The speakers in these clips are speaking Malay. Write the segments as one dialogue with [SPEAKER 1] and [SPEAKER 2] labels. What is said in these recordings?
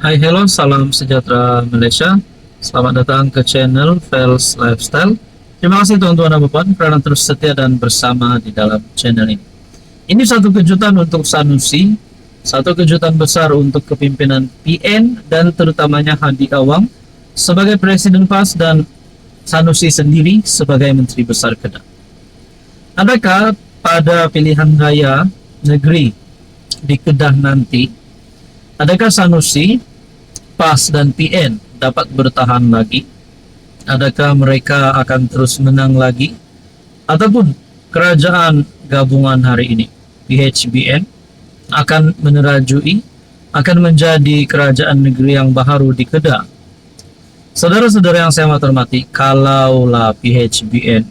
[SPEAKER 1] Hai, hello, salam sejahtera Malaysia. Selamat datang ke channel Fels Lifestyle. Terima kasih tuan-tuan dan puan kerana terus setia dan bersama di dalam channel ini. Ini satu kejutan untuk Sanusi, satu kejutan besar untuk kepimpinan PN dan terutamanya Hadi Awang sebagai Presiden PAS dan Sanusi sendiri sebagai Menteri Besar Kedah. Adakah pada pilihan raya negeri di Kedah nanti, adakah Sanusi, PAS dan PN dapat bertahan lagi? Adakah mereka akan terus menang lagi? Ataupun kerajaan gabungan hari ini, PHBN, akan menerajui, akan menjadi kerajaan negeri yang baharu di Kedah? Saudara-saudara yang saya hormati, kalaulah PHBN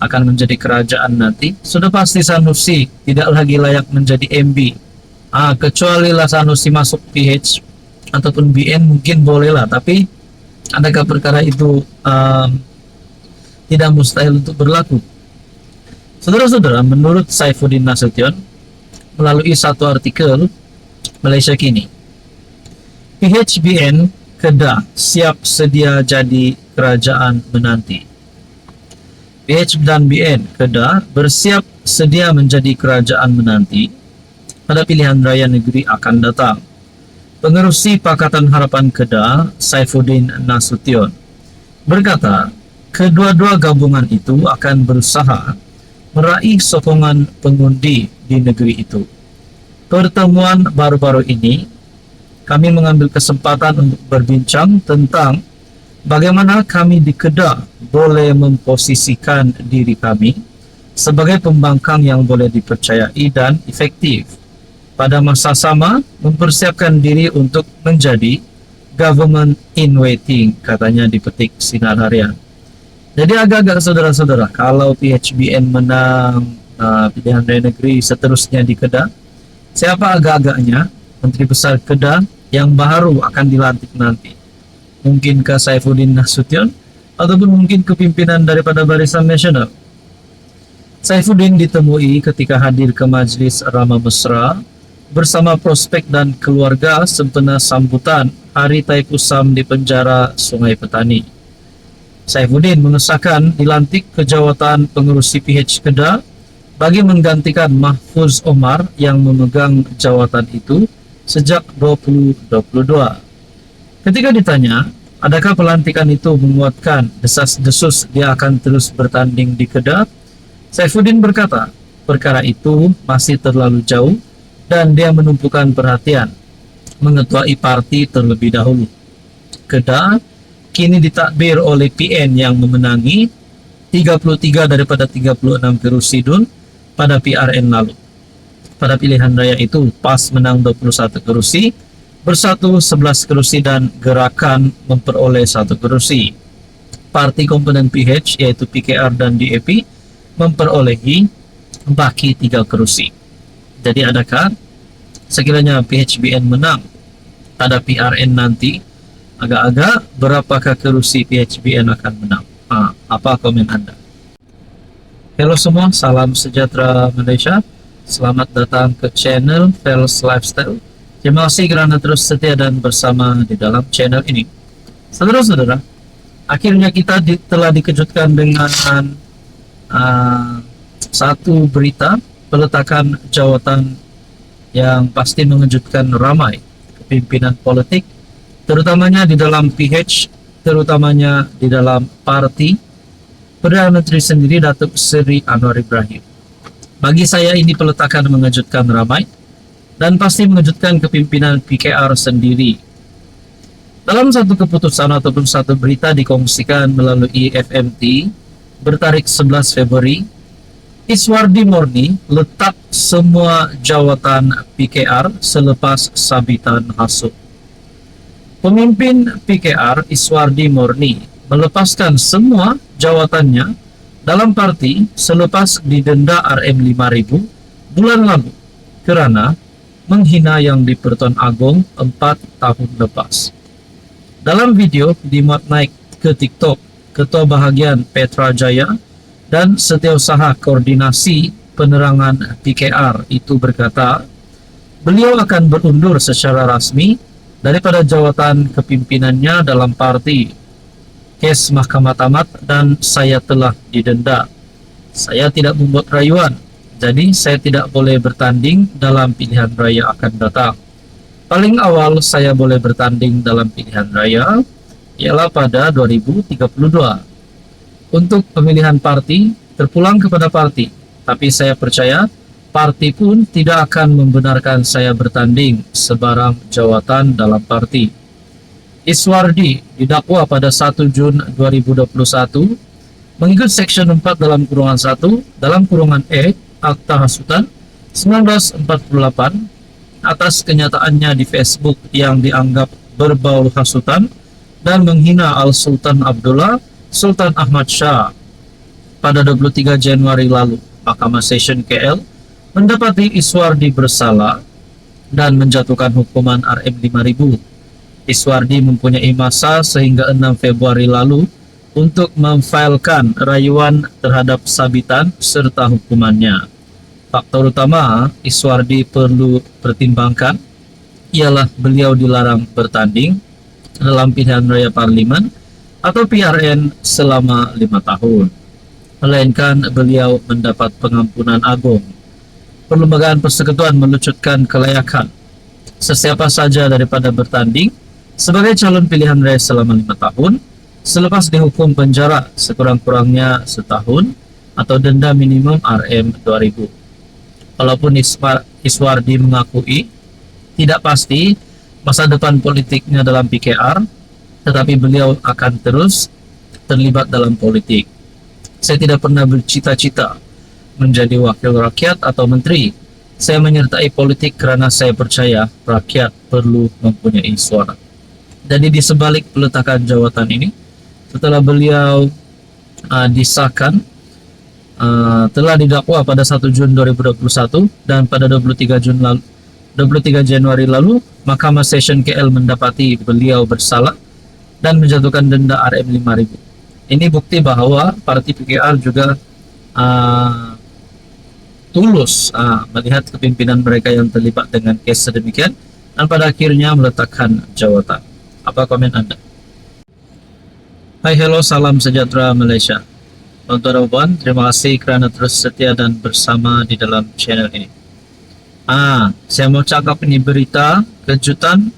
[SPEAKER 1] akan menjadi kerajaan nanti, sudah pasti Sanusi tidak lagi layak menjadi MB. Kecuali lah Sanusi masuk PH ataupun BN mungkin bolehlah, tapi adakah perkara itu tidak mustahil untuk berlaku? Saudara-saudara, menurut Saifuddin Nasution melalui satu artikel Malaysia Kini, PHBN Kedah siap sedia jadi kerajaan menanti. PH dan BN Kedah bersiap sedia menjadi kerajaan menanti pada pilihan raya negeri akan datang. Pengerusi Pakatan Harapan Kedah, Saifuddin Nasution, berkata, kedua-dua gabungan itu akan berusaha meraih sokongan pengundi di negeri itu. Pertemuan baru-baru ini, kami mengambil kesempatan untuk berbincang tentang bagaimana kami di Kedah boleh memposisikan diri kami sebagai pembangkang yang boleh dipercayai dan efektif. Pada masa sama, mempersiapkan diri untuk menjadi government in waiting, katanya dipetik Sinar Harian. Jadi agak-agak saudara-saudara, kalau PHBN menang pilihan raya negeri seterusnya di Kedah, siapa agak-agaknya Menteri Besar Kedah yang baru akan dilantik nanti? Mungkinkah Saifuddin Nasution ataupun mungkin kepimpinan daripada Barisan Nasional? Saifuddin ditemui ketika hadir ke Majlis Rama Mesra bersama prospek dan keluarga sempena sambutan Hari Thaipusam di penjara Sungai Petani. Saifuddin mengesahkan dilantik ke jawatan pengerusi PH Kedah bagi menggantikan Mahfuz Omar yang memegang jawatan itu sejak 2022. Ketika ditanya, adakah pelantikan itu menguatkan desas-desus dia akan terus bertanding di Kedah, Saifuddin berkata, perkara itu masih terlalu jauh dan dia menumpukan perhatian mengetuai parti terlebih dahulu. Kedah kini ditakbir oleh PN yang memenangi 33 daripada 36 kerusi DUN pada PRN lalu. Pada pilihan raya itu, PAS menang 21 kerusi, Bersatu 11 kerusi dan Gerakan memperoleh 1 kerusi. Parti komponen PH yaitu PKR dan DAP memperolehi baki 3 kerusi. Jadi adakah sekiranya PHBN menang pada PRN nanti, agak-agak berapakah kerusi PHBN akan menang? Apa komen Anda? Halo semua, salam sejahtera Malaysia. Selamat datang ke channel Fels Lifestyle. Terima kasih kerana terus setia dan bersama di dalam channel ini. Saudara-saudara, akhirnya kita telah dikejutkan dengan satu berita peletakan jawatan yang pasti mengejutkan ramai kepimpinan politik, terutamanya di dalam PH, terutamanya di dalam parti Perdana Menteri sendiri, Datuk Seri Anwar Ibrahim. Bagi saya ini peletakan mengejutkan ramai dan pasti mengejutkan kepimpinan PKR sendiri. Dalam satu keputusan ataupun satu berita dikongsikan melalui FMT bertarikh 11 Februari, Iswardi Morni letak semua jawatan PKR selepas sabitan hasut. Pemimpin PKR Iswardi Morni melepaskan semua jawatannya dalam parti selepas didenda RM5,000 bulan lalu kerana menghina yang di-Pertuan Agong 4 tahun lepas. Dalam video dimuat naik ke TikTok, Ketua Bahagian Petra Jaya dan Setiausaha Koordinasi Penerangan PKR itu berkata, beliau akan berundur secara rasmi daripada jawatan kepimpinannya dalam parti. Kes Mahkamah tamat dan saya telah didenda. Saya tidak membuat rayuan, jadi saya tidak boleh bertanding dalam pilihan raya akan datang. Paling awal saya boleh bertanding dalam pilihan raya ialah pada 2032. Untuk pemilihan parti, terpulang kepada parti, tapi saya percaya parti pun tidak akan membenarkan saya bertanding sebarang jawatan dalam parti. Iswardi didakwa pada 1 Jun 2021 mengikut Section 4 dalam kurungan 1 dalam kurungan E Akta Hasutan 1948 atas kenyataannya di Facebook yang dianggap berbau hasutan dan menghina Al-Sultan Abdullah Sultan Ahmad Shah. Pada 23 Januari lalu, Mahkamah Session KL mendapati Iswardi bersalah dan menjatuhkan hukuman RM 5.000. Iswardi mempunyai masa sehingga 6 Februari lalu untuk memfailkan rayuan terhadap sabitan serta hukumannya. Faktor utama Iswardi perlu pertimbangkan ialah beliau dilarang bertanding dalam pilihan raya parlimen atau PRN selama 5 tahun. Melainkan beliau mendapat pengampunan agung. Perlembagaan Persekutuan melucutkan kelayakan sesiapa saja daripada bertanding sebagai calon pilihan raya selama 5 tahun selepas dihukum penjara sekurang-kurangnya setahun atau denda minimum RM 2.000. Walaupun Iswardi mengakui tidak pasti masa depan politiknya dalam PKR, tetapi beliau akan terus terlibat dalam politik. Saya tidak pernah bercita-cita menjadi wakil rakyat atau menteri. Saya menyertai politik karena saya percaya rakyat perlu mempunyai suara. Jadi di sebalik peletakan jawatan ini, setelah beliau disahkan, telah didakwa pada 1 Jun 2021 dan pada 23 Januari lalu, Mahkamah Session KL mendapati beliau bersalah dan menjatuhkan denda RM 5.000. Ini bukti bahwa parti PKR juga tulus melihat kepimpinan mereka yang terlibat dengan kes sedemikian dan pada akhirnya meletakkan jawatan. Apa komen Anda? Hai, hello, salam sejahtera Malaysia. Tuan-tuan dan puan, terima kasih kerana terus setia dan bersama di dalam channel ini. Saya mau cakap ini berita kejutan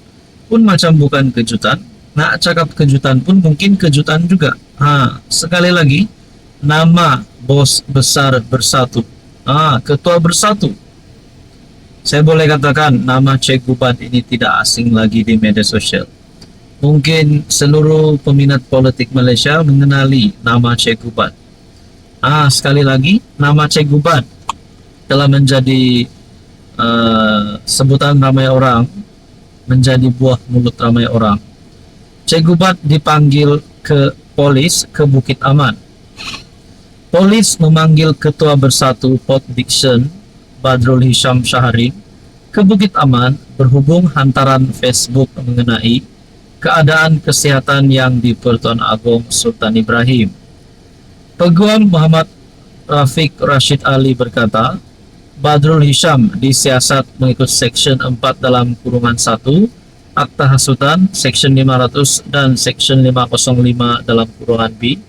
[SPEAKER 1] pun macam bukan kejutan. Nak cakap kejutan pun mungkin kejutan juga. Sekali lagi, nama bos besar bersatu. Ketua bersatu. Saya boleh katakan nama Cik Gubat ini tidak asing lagi di media sosial. Mungkin seluruh peminat politik Malaysia mengenali nama Cik Gubat. Sekali lagi, nama Cik Gubat telah menjadi sebutan ramai orang, menjadi buah mulut ramai orang. Cik Gubat dipanggil ke polis ke Bukit Aman. Polis memanggil Ketua Bersatu Port Dickson Badrul Hisham Shahrin ke Bukit Aman berhubung hantaran Facebook mengenai keadaan kesihatan yang di Pertuan Agong Sultan Ibrahim. Peguam Muhammad Rafiq Rashid Ali berkata, Badrul Hisham disiasat mengikut Section 4 dalam kurungan 1 Akta Hasutan, Section 500 dan Section 505 dalam kurungan B,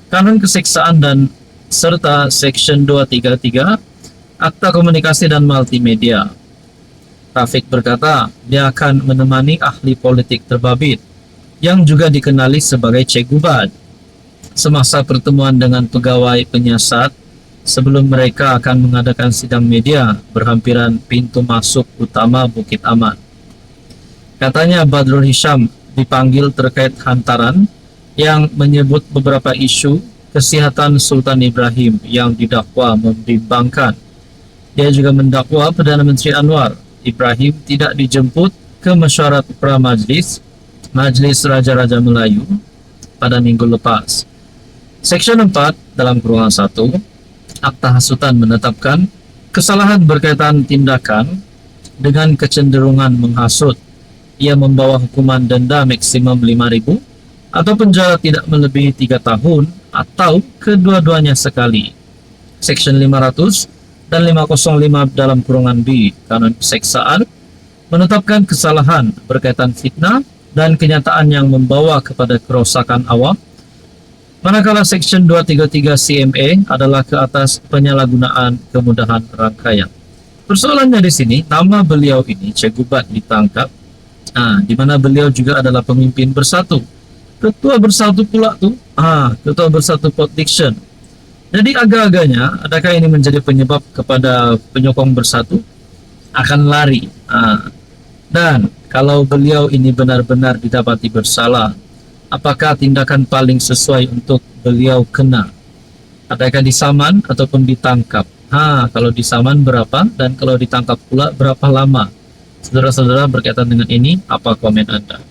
[SPEAKER 1] Kanon Keseksaan dan serta Section 233 Akta Komunikasi dan Multimedia. Rafiq berkata, dia akan menemani ahli politik terbabit yang juga dikenali sebagai Cik Gubat semasa pertemuan dengan pegawai penyiasat sebelum mereka akan mengadakan sidang media berhampiran pintu masuk utama Bukit Aman. Katanya Badrul Hisham dipanggil terkait hantaran yang menyebut beberapa isu kesihatan Sultan Ibrahim yang didakwa membimbangkan. Dia juga mendakwa Perdana Menteri Anwar Ibrahim tidak dijemput ke mesyuarat pra-majlis Majlis Raja-Raja Melayu pada minggu lepas. Section 4 dalam kurungan 1 Akta Hasutan menetapkan kesalahan berkaitan tindakan dengan kecenderungan menghasut. Ia membawa hukuman denda maksimum 5.000 atau penjara tidak melebihi 3 tahun atau kedua-duanya sekali. Section 500 dan 505 dalam kurungan B Kanon Keseksaan menetapkan kesalahan berkaitan fitnah dan kenyataan yang membawa kepada kerosakan awam, manakala Section 233 CMA adalah ke atas penyalahgunaan kemudahan rangkaian. Persoalannya di sini, nama beliau ini, Cikgu Bat, ditangkap, di mana beliau juga adalah pemimpin Bersatu. Ketua Bersatu pula tuh, Ketua Bersatu Port Dickson. Jadi agak-agaknya, adakah ini menjadi penyebab kepada penyokong Bersatu akan lari? Dan kalau beliau ini benar-benar didapati bersalah, apakah tindakan paling sesuai untuk beliau kena? Adakah disaman ataupun ditangkap? Kalau disaman berapa, dan kalau ditangkap pula berapa lama? Saudara-saudara, berkaitan dengan ini, apa komen Anda?